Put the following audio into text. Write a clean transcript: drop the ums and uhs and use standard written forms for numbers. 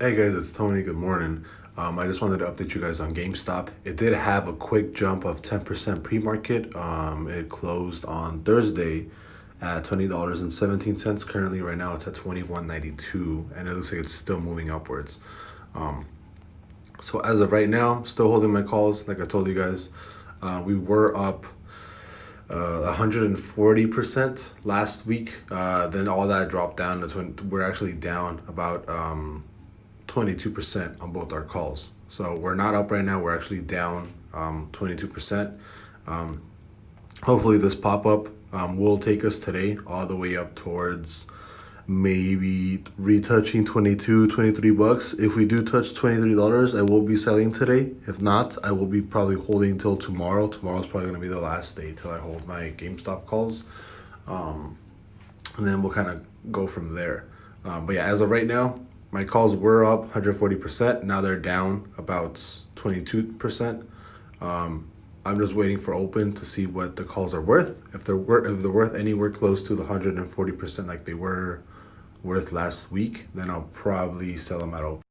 Hey guys, it's Tony. Good morning. I just wanted to update you guys on GameStop. It did have a quick jump of 10% pre-market. It closed on Thursday at $20.17. Currently, right now, it's at 21.92, and it looks like it's still moving upwards. Um, so as of right now, still holding my calls. Like I told you guys, we were up 140% last week. Then all that dropped down to we're actually down about 22% on both our calls. So we're not up right now. We're actually down 22%. Um, Hopefully this pop up will take us today all the way up towards maybe retouching 22, 23 bucks. If we do touch $23, I will be selling today. If not, I will be probably holding till tomorrow. Tomorrow's probably going to be the last day till I hold my GameStop calls. Um, and then we'll kind of go from there. But yeah, as of right now, my calls were up 140%. Now they're down about 22%. I'm just waiting for open to see what the calls are worth. If they're worth anywhere close to the 140% like they were worth last week, then I'll probably sell them at open.